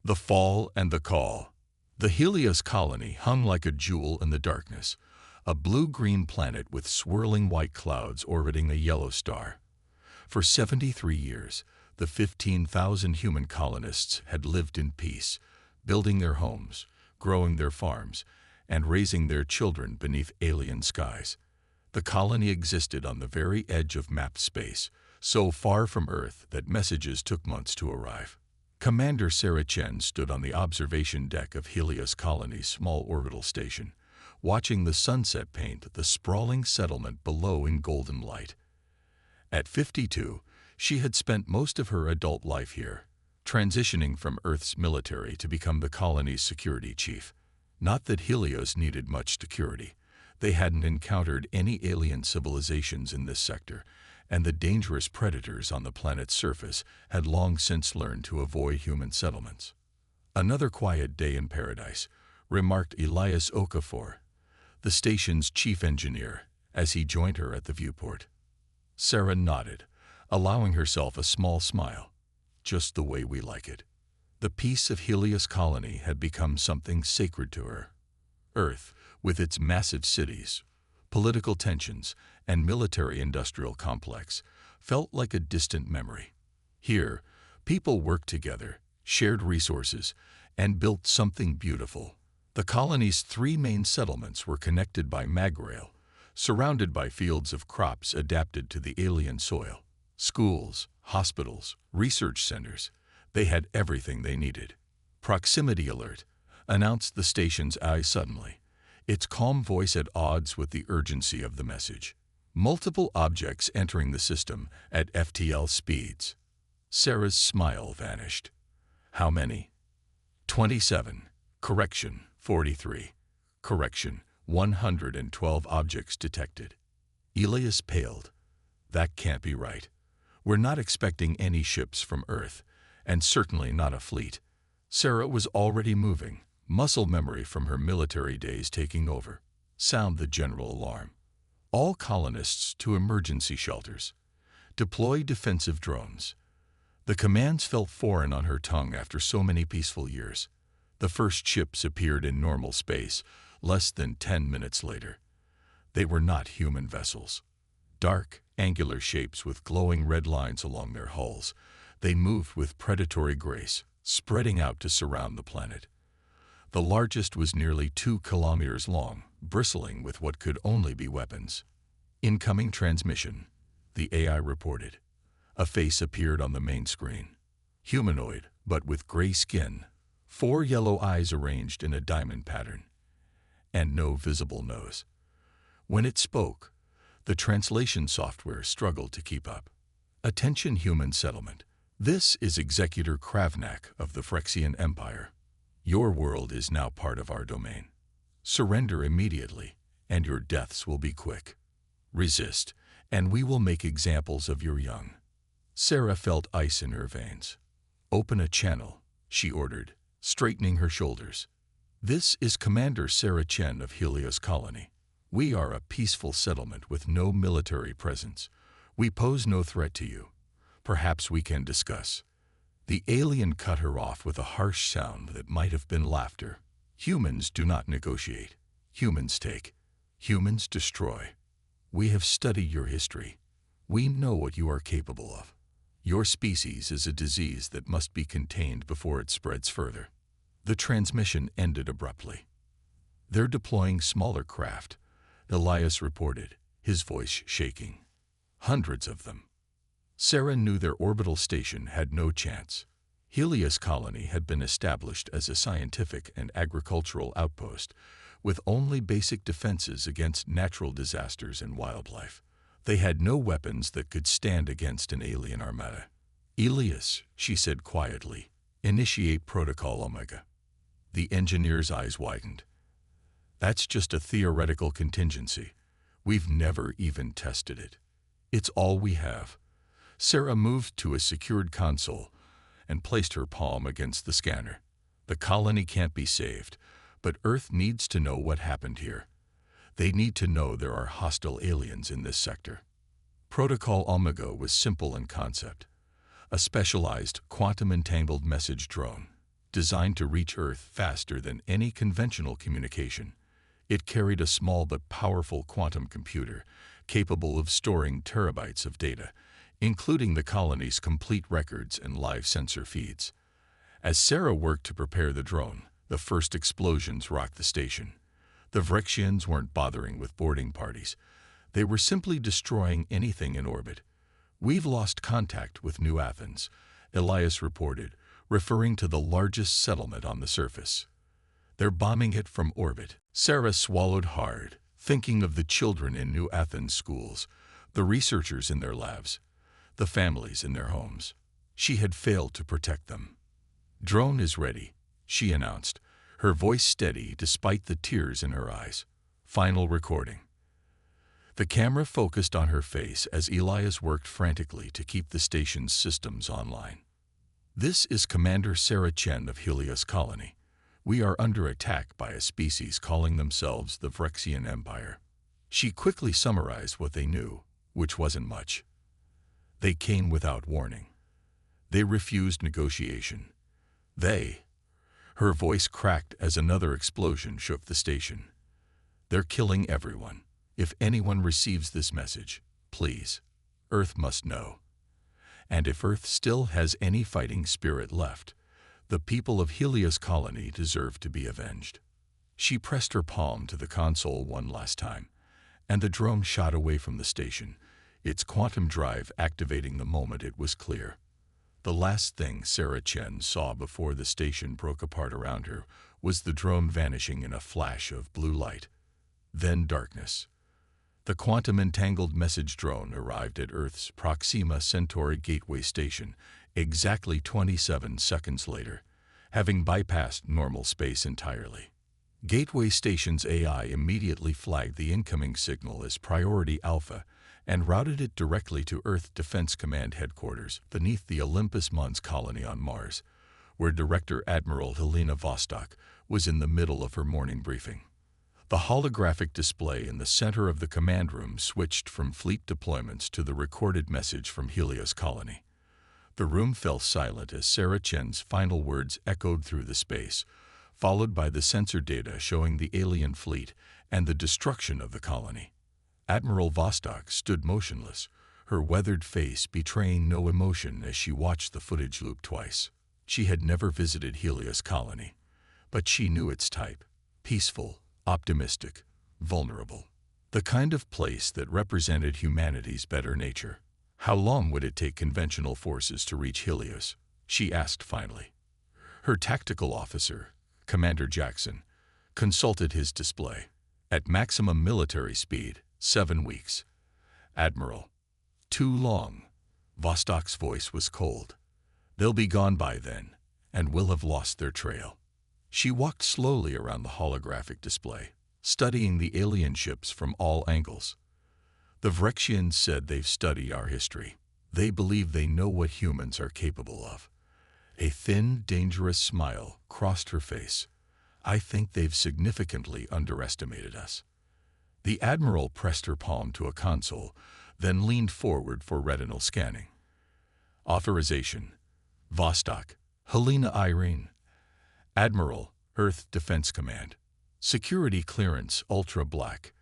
The Fall and the Call. The Helios colony hung like a jewel in the darkness, a blue-green planet with swirling white clouds orbiting a yellow star. For 73 years, the 15,000 human colonists had lived in peace, building their homes, growing their farms, and raising their children beneath alien skies. The colony existed on the very edge of mapped space, so far from Earth that messages took months to arrive. Commander Sarah Chen stood on the observation deck of Helios Colony's small orbital station, watching the sunset paint the sprawling settlement below in golden light. At 52, she had spent most of her adult life here, transitioning from Earth's military to become the colony's security chief. Not that Helios needed much security. They hadn't encountered any alien civilizations in this sector, and the dangerous predators on the planet's surface had long since learned to avoid human settlements. "Another quiet day in paradise," remarked Elias Okafor, the station's chief engineer, as he joined her at the viewport. Sarah nodded, allowing herself a small smile. "Just the way we like it." The peace of Helios Colony had become something sacred to her. Earth, with its massive cities, political tensions, and military-industrial complex, felt like a distant memory. Here, people worked together, shared resources, and built something beautiful. The colony's three main settlements were connected by magrail, surrounded by fields of crops adapted to the alien soil. Schools, hospitals, research centers, they had everything they needed. "Proximity alert," announced the station's eye suddenly, its calm voice at odds with the urgency of the message. Multiple objects entering the system at FTL speeds. Sarah's smile vanished. "How many?" 27. Correction, 43. Correction, 112 objects detected. Elias paled. "That can't be right. We're not expecting any ships from Earth, and certainly not a fleet." Sarah was already moving, muscle memory from her military days taking over. "Sound the general alarm. All colonists to emergency shelters. Deploy defensive drones." The commands felt foreign on her tongue after so many peaceful years. The first ships appeared in normal space less than 10 minutes later. They were not human vessels. Dark, angular shapes with glowing red lines along their hulls, they moved with predatory grace, spreading out to surround the planet. The largest was nearly 2 kilometers long, bristling with what could only be weapons. "Incoming transmission," the AI reported. A face appeared on the main screen. Humanoid, but with gray skin, 4 yellow eyes arranged in a diamond pattern, and no visible nose. When it spoke, the translation software struggled to keep up. "Attention human settlement. This is Executor Kravnak of the Phyrexian Empire. Your world is now part of our domain. Surrender immediately, and your deaths will be quick. Resist, and we will make examples of your young." Sarah felt ice in her veins. "Open a channel," she ordered, straightening her shoulders. "This is Commander Sarah Chen of Helios Colony. We are a peaceful settlement with no military presence. We pose no threat to you. Perhaps we can discuss." The alien cut her off with a harsh sound that might have been laughter. "Humans do not negotiate. Humans take. Humans destroy. We have studied your history. We know what you are capable of. Your species is a disease that must be contained before it spreads further." The transmission ended abruptly. "They're deploying smaller craft," Elias reported, his voice shaking. "Hundreds of them." Sarah knew their orbital station had no chance. Helios Colony had been established as a scientific and agricultural outpost, with only basic defenses against natural disasters and wildlife. They had no weapons that could stand against an alien armada. "Elias," she said quietly, "initiate Protocol Omega." The engineer's eyes widened. "That's just a theoretical contingency. We've never even tested it. It's all we have." Sarah moved to a secured console and placed her palm against the scanner. "The colony can't be saved, but Earth needs to know what happened here. They need to know there are hostile aliens in this sector." Protocol Omega was simple in concept. A specialized, quantum-entangled message drone, designed to reach Earth faster than any conventional communication. It carried a small but powerful quantum computer, capable of storing terabytes of data, including the colony's complete records and live sensor feeds. As Sarah worked to prepare the drone, the first explosions rocked the station. The Vrexians weren't bothering with boarding parties. They were simply destroying anything in orbit. "We've lost contact with New Athens," Elias reported, referring to the largest settlement on the surface. "They're bombing it from orbit." Sarah swallowed hard, thinking of the children in New Athens schools, the researchers in their labs, the families in their homes. She had failed to protect them. "Drone is ready," she announced, her voice steady despite the tears in her eyes. Final recording. The camera focused on her face as Elias worked frantically to keep the station's systems online. "This is Commander Sarah Chen of Helios Colony. We are under attack by a species calling themselves the Vrexian Empire." She quickly summarized what they knew, which wasn't much. They came without warning. They refused negotiation. Her voice cracked as another explosion shook the station. "They're killing everyone. If anyone receives this message, please, Earth must know. And if Earth still has any fighting spirit left, the people of Helios Colony deserve to be avenged." She pressed her palm to the console one last time, and the drone shot away from the station, its quantum drive activating the moment it was clear. The last thing Sarah Chen saw before the station broke apart around her was the drone vanishing in a flash of blue light. Then darkness. The quantum-entangled message drone arrived at Earth's Proxima Centauri Gateway Station exactly 27 seconds later, having bypassed normal space entirely. Gateway Station's AI immediately flagged the incoming signal as Priority Alpha and routed it directly to Earth Defense Command headquarters beneath the Olympus Mons colony on Mars, where Director Admiral Helena Vostok was in the middle of her morning briefing. The holographic display in the center of the command room switched from fleet deployments to the recorded message from Helios Colony. The room fell silent as Sarah Chen's final words echoed through the space, followed by the sensor data showing the alien fleet and the destruction of the colony. Admiral Vostok stood motionless, her weathered face betraying no emotion as she watched the footage loop twice. She had never visited Helios Colony, but she knew its type: peaceful, optimistic, vulnerable. The kind of place that represented humanity's better nature. "How long would it take conventional forces to reach Helios?" she asked finally. Her tactical officer, Commander Jackson, consulted his display. "At maximum military speed, 7 weeks." "Admiral." "Too long." Vostok's voice was cold. "They'll be gone by then, and will have lost their trail." She walked slowly around the holographic display, studying the alien ships from all angles. "The Vrexians said they've studied our history. They believe they know what humans are capable of." A thin, dangerous smile crossed her face. "I think they've significantly underestimated us." The Admiral pressed her palm to a console, then leaned forward for retinal scanning. "Authorization. Vostok, Helena Irene." "Admiral, Earth Defense Command. Security clearance Ultra Black.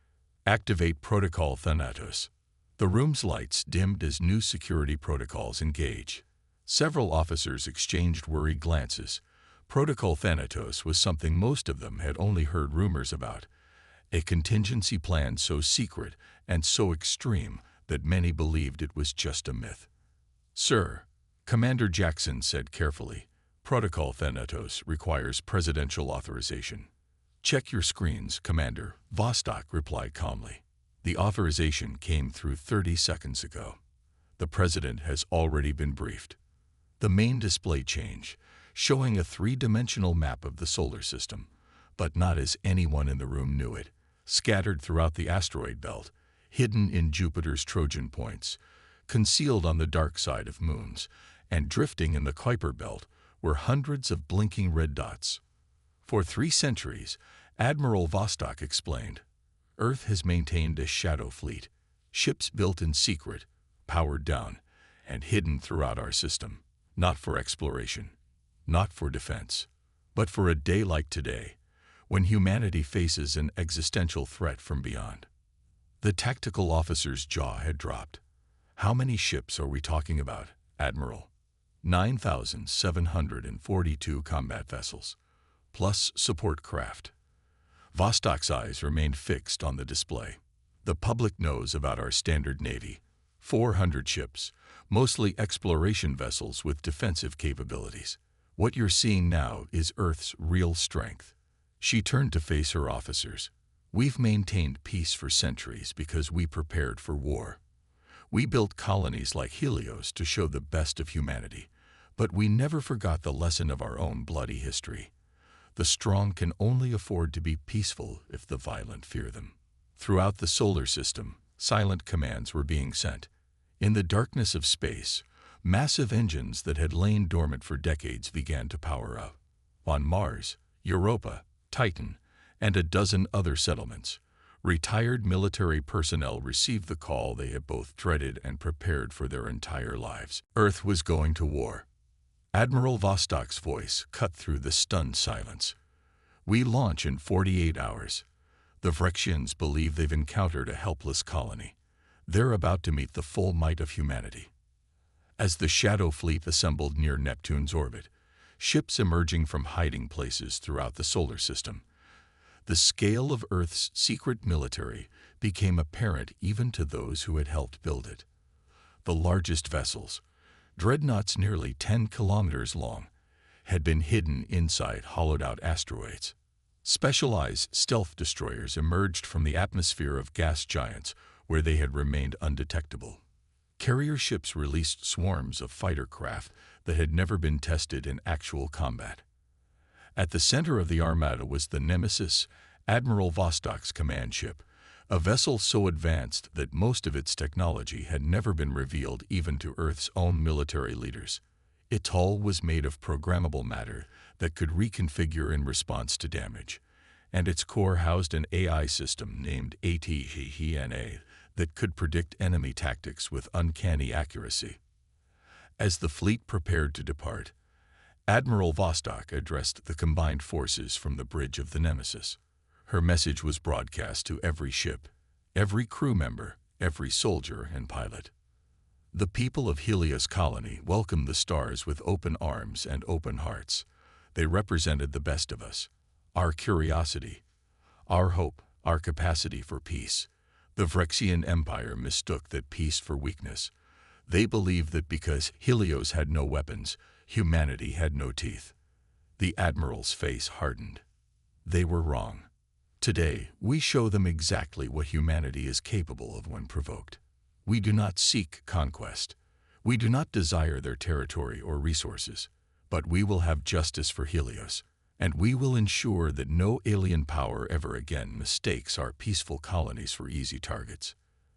Activate Protocol Thanatos." The room's lights dimmed as new security protocols engaged. Several officers exchanged worried glances. Protocol Thanatos was something most of them had only heard rumors about. A contingency plan so secret and so extreme that many believed it was just a myth. "Sir," Commander Jackson said carefully, "Protocol Thanatos requires presidential authorization." "Check your screens, Commander," Vostok replied calmly. "The authorization came through 30 seconds ago. The President has already been briefed." The main display changed, showing a 3-dimensional map of the solar system, but not as anyone in the room knew it. Scattered throughout the asteroid belt, hidden in Jupiter's Trojan points, concealed on the dark side of moons, and drifting in the Kuiper belt were hundreds of blinking red dots. "For 3 centuries, Admiral Vostok explained, Earth has maintained a shadow fleet, ships built in secret, powered down, and hidden throughout our system, not for exploration, not for defense, But for a day like today, when humanity faces an existential threat from beyond, the tactical officer's jaw had dropped. How many ships are we talking about, Admiral? 9,742 combat vessels, plus support craft. Vostok's eyes remained fixed on the display. The public knows about our standard navy, 400 ships, mostly exploration vessels with defensive capabilities. What you're seeing now is Earth's real strength. She turned to face her officers. We've maintained peace for centuries because we prepared for war. We built colonies like Helios to show the best of humanity, but we never forgot the lesson of our own bloody history. The strong can only afford to be peaceful if the violent fear them. Throughout the solar system, silent commands were being sent. In the darkness of space, massive engines that had lain dormant for decades began to power up. On Mars, Europa, Titan, and a dozen other settlements, retired military personnel received the call they had both dreaded and prepared for their entire lives. Earth was going to war. Admiral Vostok's voice cut through the stunned silence. We launch in 48 hours. The Vrexians believe they've encountered a helpless colony. They're about to meet the full might of humanity. As the Shadow Fleet assembled near Neptune's orbit, ships emerging from hiding places throughout the solar system, the scale of Earth's secret military became apparent even to those who had helped build it. The largest vessels, dreadnoughts nearly 10 kilometers long, had been hidden inside hollowed-out asteroids. Specialized stealth destroyers emerged from the atmosphere of gas giants where they had remained undetectable. Carrier ships released swarms of fighter craft that had never been tested in actual combat. At the center of the armada was the Nemesis, Admiral Vostok's command ship, a vessel so advanced that most of its technology had never been revealed even to Earth's own military leaders. Its hull was made of programmable matter that could reconfigure in response to damage, and its core housed an AI system named HFY that could predict enemy tactics with uncanny accuracy. As the fleet prepared to depart, Admiral Vostok addressed the combined forces from the bridge of the Nemesis. Her message was broadcast to every ship, every crew member, every soldier and pilot. The people of Helios Colony welcomed the stars with open arms and open hearts. They represented the best of us, our curiosity, our hope, our capacity for peace. The Vrexian Empire mistook that peace for weakness. They believed that because Helios had no weapons, humanity had no teeth. The Admiral's face hardened. They were wrong. Today, we show them exactly what humanity is capable of when provoked. We do not seek conquest. We do not desire their territory or resources, but we will have justice for Helios, and we will ensure that no alien power ever again mistakes our peaceful colonies for easy targets.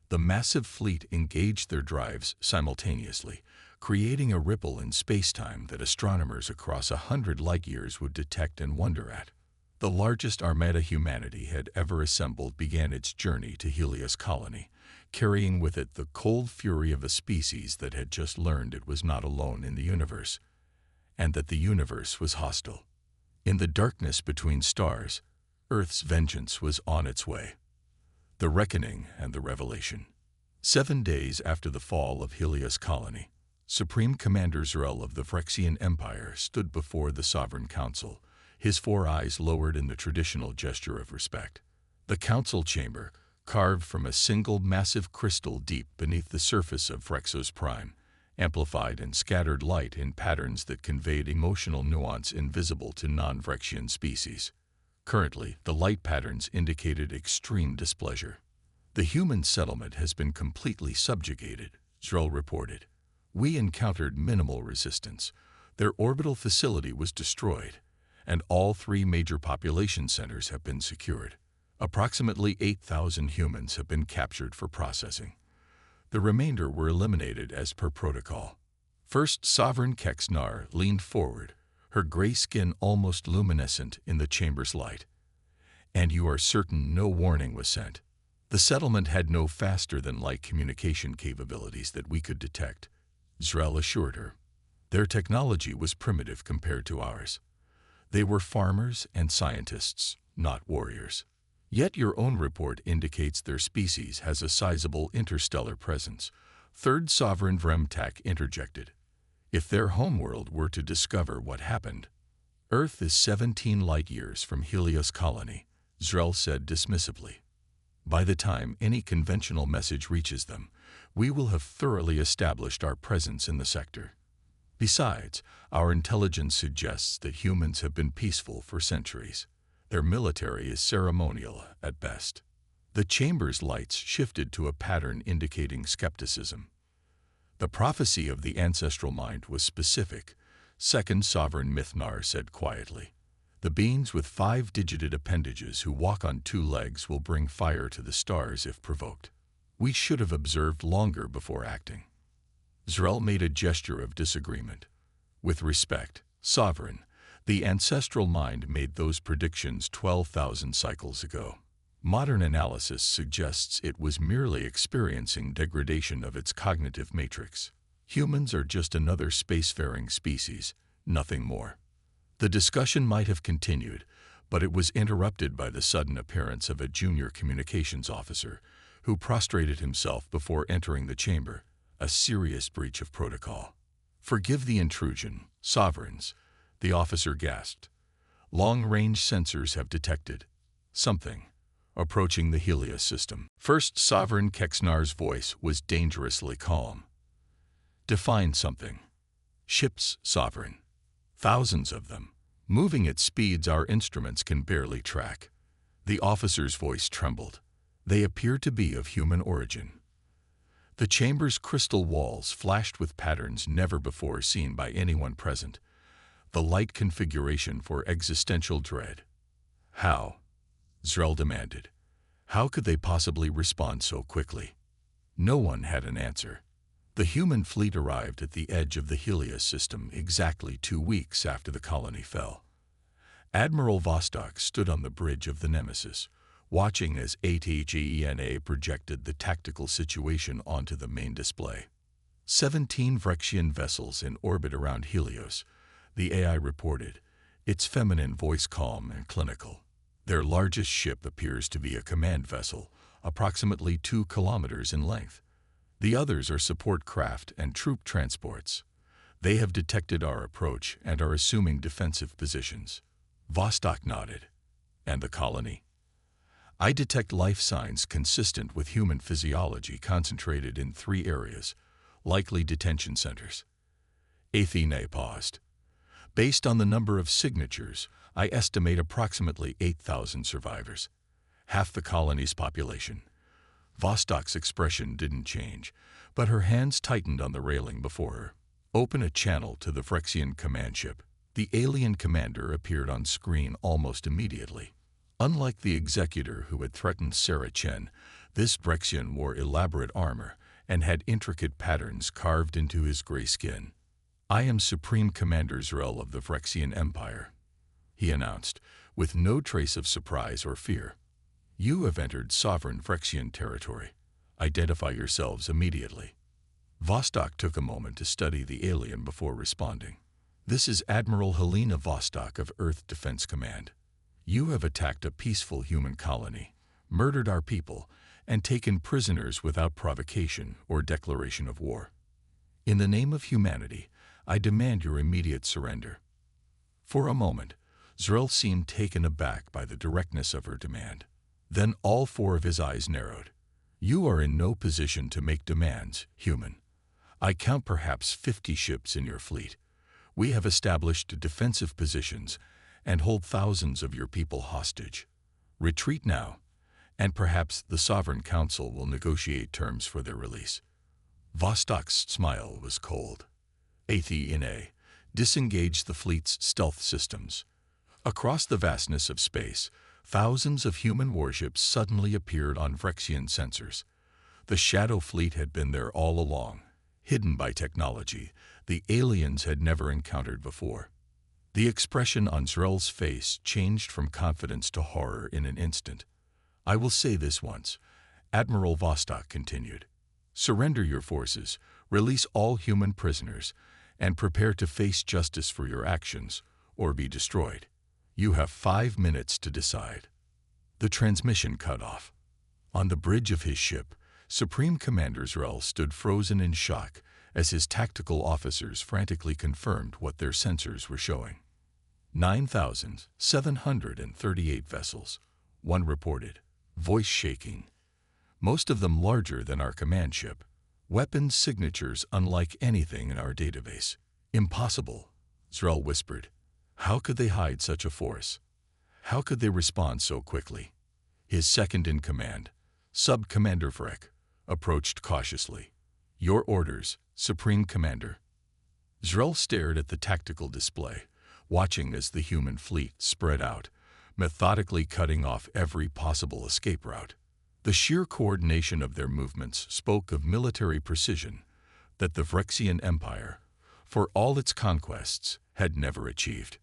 The massive fleet engaged their drives simultaneously, creating a ripple in space-time that astronomers across 100 light-years would detect and wonder at. The largest armada humanity had ever assembled began its journey to Helios Colony, carrying with it the cold fury of a species that had just learned it was not alone in the universe, and that the universe was hostile. In the darkness between stars, Earth's vengeance was on its way. The Reckoning and the Revelation. 7 days after the fall of Helios Colony, Supreme Commander Zrel of the Vrexian Empire stood before the Sovereign Council, his 4 eyes lowered in the traditional gesture of respect. The council chamber, carved from a single massive crystal deep beneath the surface of Vrexos Prime, amplified and scattered light in patterns that conveyed emotional nuance invisible to non-Vrexian species. Currently, the light patterns indicated extreme displeasure. The human settlement has been completely subjugated, Zrel reported. We encountered minimal resistance. Their orbital facility was destroyed, and all 3 major population centers have been secured. Approximately 8,000 humans have been captured for processing. The remainder were eliminated as per protocol. First Sovereign Kexnar leaned forward, her gray skin almost luminescent in the chamber's light. And you are certain no warning was sent? The settlement had no faster-than-light communication capabilities that we could detect, Zrel assured her. Their technology was primitive compared to ours. They were farmers and scientists, not warriors. Yet your own report indicates their species has a sizable interstellar presence. Third Sovereign Vremtak interjected. If their homeworld were to discover what happened. Earth is 17 light-years from Helios colony, Zrel said dismissively. By the time any conventional message reaches them, we will have thoroughly established our presence in the sector. Besides, our intelligence suggests that humans have been peaceful for centuries. Their military is ceremonial at best. The chamber's lights shifted to a pattern indicating skepticism. The prophecy of the ancestral mind was specific, Second Sovereign Mithnar said quietly. The beings with 5-digited appendages who walk on 2 legs will bring fire to the stars if provoked. We should have observed longer before acting. Zrel made a gesture of disagreement. With respect, Sovereign, the ancestral mind made those predictions 12,000 cycles ago. Modern analysis suggests it was merely experiencing degradation of its cognitive matrix. Humans are just another spacefaring species, nothing more. The discussion might have continued, but it was interrupted by the sudden appearance of a junior communications officer, who prostrated himself before entering the chamber, a serious breach of protocol. "Forgive the intrusion, Sovereigns," the officer gasped. "Long-range sensors have detected something approaching the Helios system." First Sovereign Kexnar's voice was dangerously calm. "Define something." "Ships, Sovereign. Thousands of them, moving at speeds our instruments can barely track." The officer's voice trembled. "They appear to be of human origin." The chamber's crystal walls flashed with patterns never before seen by anyone present, the light configuration for existential dread. "How?" Zrel demanded. "How could they possibly respond so quickly?" No one had an answer. The human fleet arrived at the edge of the Helios system exactly 2 weeks after the colony fell. Admiral Vostok stood on the bridge of the Nemesis, watching as ATGENA projected the tactical situation onto the main display. 17 Vrexian vessels in orbit around Helios, the AI reported, its feminine voice calm and clinical. Their largest ship appears to be a command vessel, approximately 2 kilometers in length. The others are support craft and troop transports. They have detected our approach and are assuming defensive positions. Vostok nodded. "And the colony?" "I detect life signs consistent with human physiology concentrated in 3 areas, likely detention centers." Athene paused. "Based on the number of signatures, I estimate approximately 8,000 survivors, half the colony's population." Vostok's expression didn't change, but her hands tightened on the railing before her. "Open a channel to the Vrexian command ship." The alien commander appeared on screen almost immediately. Unlike the executor who had threatened Sarah Chen, this Vrexian wore elaborate armor and had intricate patterns carved into his gray skin. "I am Supreme Commander Zrel of the Vrexian Empire," he announced, with no trace of surprise or fear. "You have entered sovereign Vrexian territory. Identify yourselves immediately." Vostok took a moment to study the alien before responding. "This is Admiral Helena Vostok of Earth Defense Command. You have attacked a peaceful human colony, murdered our people, and taken prisoners without provocation or declaration of war. In the name of humanity, I demand your immediate surrender." For a moment, Zrel seemed taken aback by the directness of her demand. Then all 4 of his eyes narrowed. "You are in no position to make demands, human. I count perhaps 50 ships in your fleet. We have established defensive positions and hold thousands of your people hostage. Retreat now, and perhaps the Sovereign Council will negotiate terms for their release." Vostok's smile was cold. Athene, disengage the fleet's stealth systems. Across the vastness of space, thousands of human warships suddenly appeared on Vrexian sensors. The Shadow Fleet had been there all along, hidden by technology the aliens had never encountered before. The expression on Zrel's face changed from confidence to horror in an instant. "I will say this once," Admiral Vostok continued. "Surrender your forces, release all human prisoners, and prepare to face justice for your actions, or be destroyed." You have 5 minutes to decide. The transmission cut off. On the bridge of his ship, Supreme Commander Zrel stood frozen in shock as his tactical officers frantically confirmed what their sensors were showing. 9,738 vessels, one reported, voice shaking. Most of them larger than our command ship. Weapons signatures unlike anything in our database. Impossible, Zrel whispered. How could they hide such a force? How could they respond so quickly? His second-in-command, Sub-Commander Vrek, approached cautiously. Your orders, Supreme Commander. Zrel stared at the tactical display, watching as the human fleet spread out, methodically cutting off every possible escape route. The sheer coordination of their movements spoke of military precision that the Vrexian Empire, for all its conquests, had never achieved.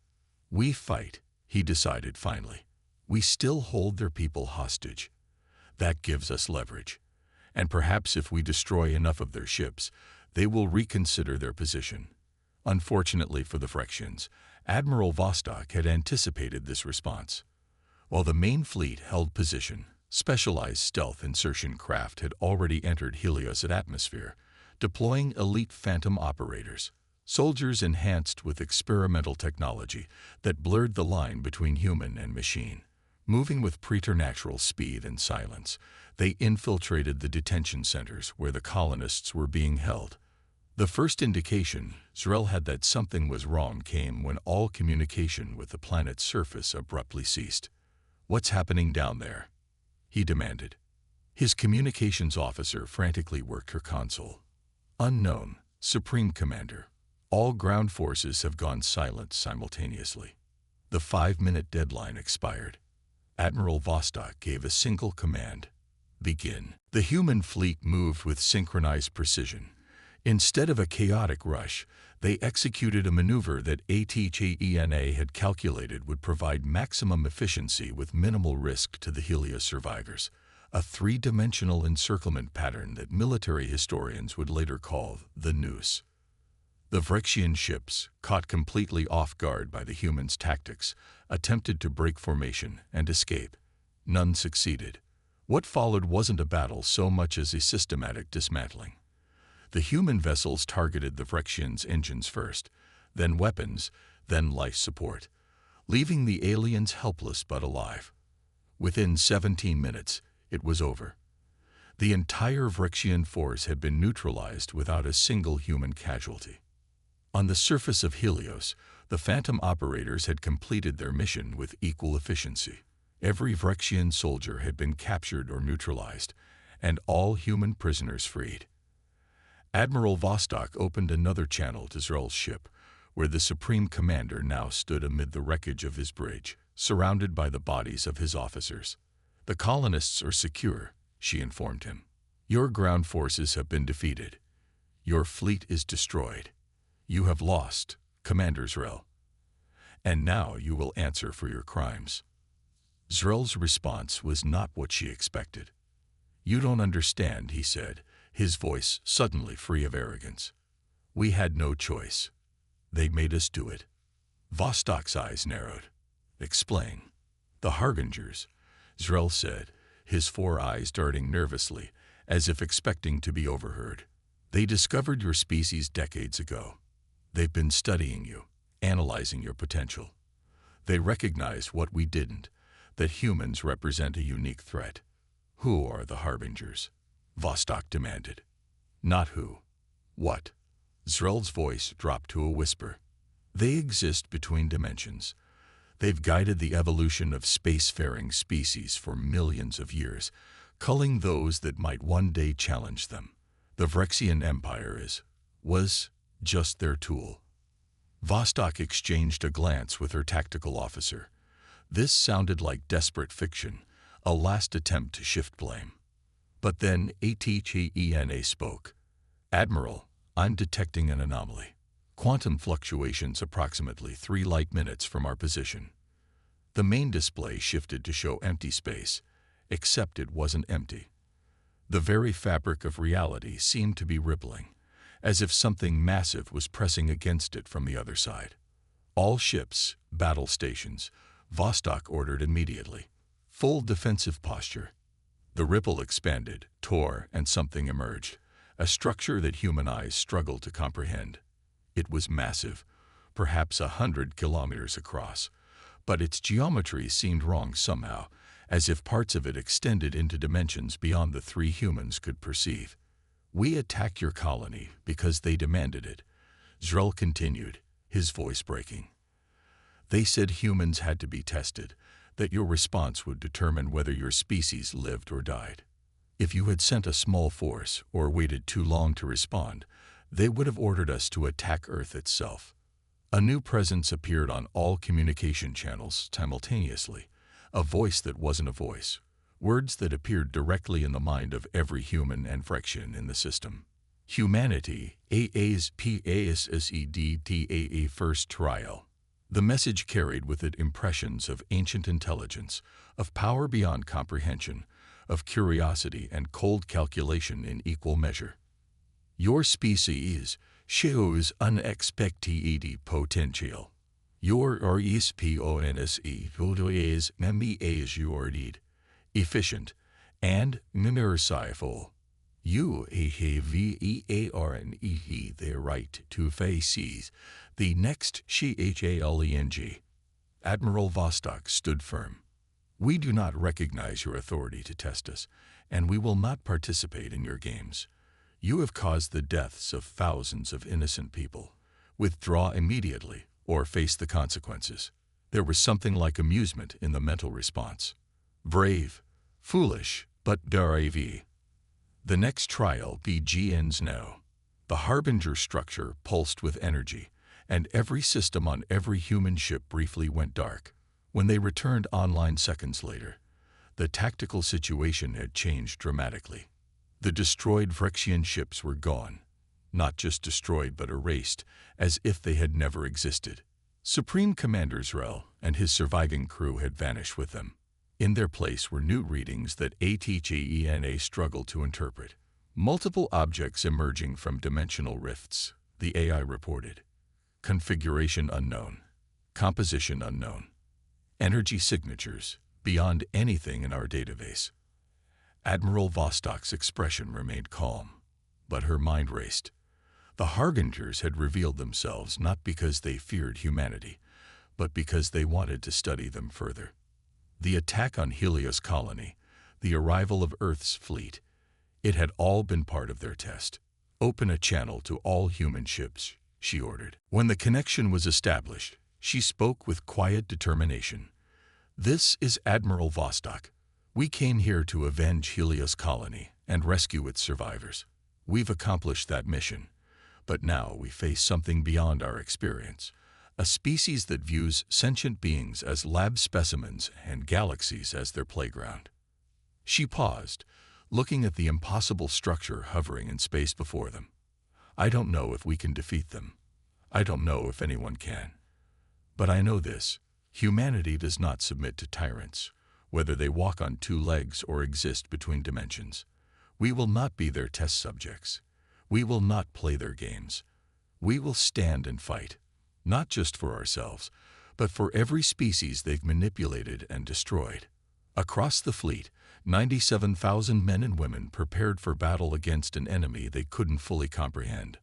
We fight, he decided finally. We still hold their people hostage. That gives us leverage. And perhaps if we destroy enough of their ships, they will reconsider their position. Unfortunately for the Vrexians, Admiral Vostok had anticipated this response. While the main fleet held position, specialized stealth insertion craft had already entered Helios' atmosphere, deploying elite phantom operators, soldiers enhanced with experimental technology that blurred the line between human and machine. Moving with preternatural speed and silence, they infiltrated the detention centers where the colonists were being held. The first indication Zrel had that something was wrong came when all communication with the planet's surface abruptly ceased. What's happening down there? He demanded. His communications officer frantically worked her console. Unknown, Supreme Commander. All ground forces have gone silent simultaneously. The 5-minute deadline expired. Admiral Vostok gave a single command. Begin. The human fleet moved with synchronized precision. Instead of a chaotic rush, they executed a maneuver that HFY had calculated would provide maximum efficiency with minimal risk to the Helios survivors, a three-dimensional encirclement pattern that military historians would later call the noose. The Vrexian ships, caught completely off guard by the humans' tactics, attempted to break formation and escape. None succeeded. What followed wasn't a battle so much as a systematic dismantling. The human vessels targeted the Vrexians' engines first, then weapons, then life support, leaving the aliens helpless but alive. Within 17 minutes, it was over. The entire Vrexian force had been neutralized without a single human casualty. On the surface of Helios, the Phantom operators had completed their mission with equal efficiency. Every Vrexian soldier had been captured or neutralized, and all human prisoners freed. Admiral Vostok opened another channel to Zrel's ship, where the Supreme Commander now stood amid the wreckage of his bridge, surrounded by the bodies of his officers. The colonists are secure, she informed him. Your ground forces have been defeated. Your fleet is destroyed. You have lost, Commander Zrel. And now you will answer for your crimes. Zrel's response was not what she expected. You don't understand, he said, his voice suddenly free of arrogance. We had no choice. They made us do it. Vostok's eyes narrowed. Explain. The Harbingers, Zrel said, his 4 eyes darting nervously, as if expecting to be overheard. They discovered your species decades ago. They've been studying you, analyzing your potential. They recognized what we didn't, that humans represent a unique threat. Who are the Harbingers? Vostok demanded. Not who. What? Zrel's voice dropped to a whisper. They exist between dimensions. They've guided the evolution of spacefaring species for millions of years, culling those that might one day challenge them. The Vrexian Empire was just their tool. Vostok exchanged a glance with her tactical officer. This sounded like desperate fiction, a last attempt to shift blame. But then HFY spoke. Admiral, I'm detecting an anomaly. Quantum fluctuations approximately 3 light minutes from our position. The main display shifted to show empty space, except it wasn't empty. The very fabric of reality seemed to be rippling, as if something massive was pressing against it from the other side. All ships, battle stations, Vostok ordered immediately. Full defensive posture. The ripple expanded, tore, and something emerged, a structure that human eyes struggled to comprehend. It was massive, perhaps 100 kilometers across, but its geometry seemed wrong somehow, as if parts of it extended into dimensions beyond the three humans could perceive. "We attack your colony because they demanded it," Zrel continued, his voice breaking. "They said humans had to be tested, that your response would determine whether your species lived or died. If you had sent a small force or waited too long to respond, they would have ordered us to attack Earth itself." A new presence appeared on all communication channels simultaneously, a voice that wasn't a voice, words that appeared directly in the mind of every human and fraction in the system. "Humanity, AASPASSEDTAA first trial." The message carried with it impressions of ancient intelligence, of power beyond comprehension, of curiosity and cold calculation in equal measure. "Your species shows unexpected potential. Your response is measured, efficient, and merciful. You have the right to face the next challenge." Admiral Vostok stood firm. "We do not recognize your authority to test us, and we will not participate in your games. You have caused the deaths of thousands of innocent people. Withdraw immediately or face the consequences." There was something like amusement in the mental response. "Brave, foolish, but bravery. The next trial begins now." The Harbinger structure pulsed with energy, and every system on every human ship briefly went dark. When they returned online seconds later, the tactical situation had changed dramatically. The destroyed Phyrexian ships were gone. Not just destroyed but erased, as if they had never existed. Supreme Commander Zrel and his surviving crew had vanished with them. In their place were new readings that ATGENA struggled to interpret. Multiple objects emerging from dimensional rifts, the AI reported. Configuration unknown. Composition unknown. Energy signatures beyond anything in our database. Admiral Vostok's expression remained calm, but her mind raced. The Harbingers had revealed themselves not because they feared humanity, but because they wanted to study them further. The attack on Helios colony, the arrival of Earth's fleet, it had all been part of their test. "Open a channel to all human ships," she ordered. When the connection was established, she spoke with quiet determination. "This is Admiral Vostok. We came here to avenge Helios colony and rescue its survivors. We've accomplished that mission, but now we face something beyond our experience, a species that views sentient beings as lab specimens and galaxies as their playground." She paused, looking at the impossible structure hovering in space before them. "I don't know if we can defeat them. I don't know if anyone can. But I know this: humanity does not submit to tyrants, whether they walk on two legs or exist between dimensions. We will not be their test subjects. We will not play their games. We will stand and fight, not just for ourselves, but for every species they've manipulated and destroyed." Across the fleet, 97,000 men and women prepared for battle against an enemy they couldn't fully comprehend.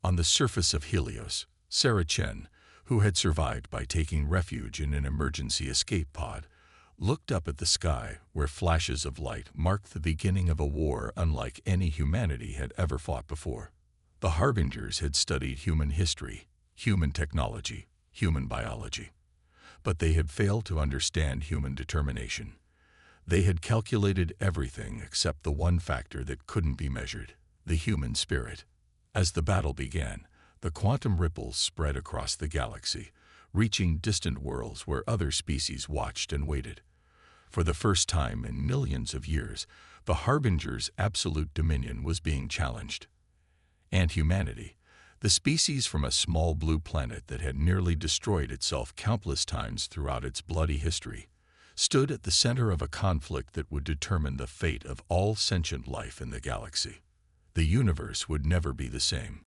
On the surface of Helios, Sarah Chen, who had survived by taking refuge in an emergency escape pod, looked up at the sky where flashes of light marked the beginning of a war unlike any humanity had ever fought before. The Harbingers had studied human history, human technology, human biology. But they had failed to understand human determination. They had calculated everything except the one factor that couldn't be measured: the human spirit. As the battle began, the quantum ripples spread across the galaxy, reaching distant worlds where other species watched and waited. For the first time in millions of years, the Harbinger's absolute dominion was being challenged. And humanity, the species from a small blue planet that had nearly destroyed itself countless times throughout its bloody history, stood at the center of a conflict that would determine the fate of all sentient life in the galaxy. The universe would never be the same.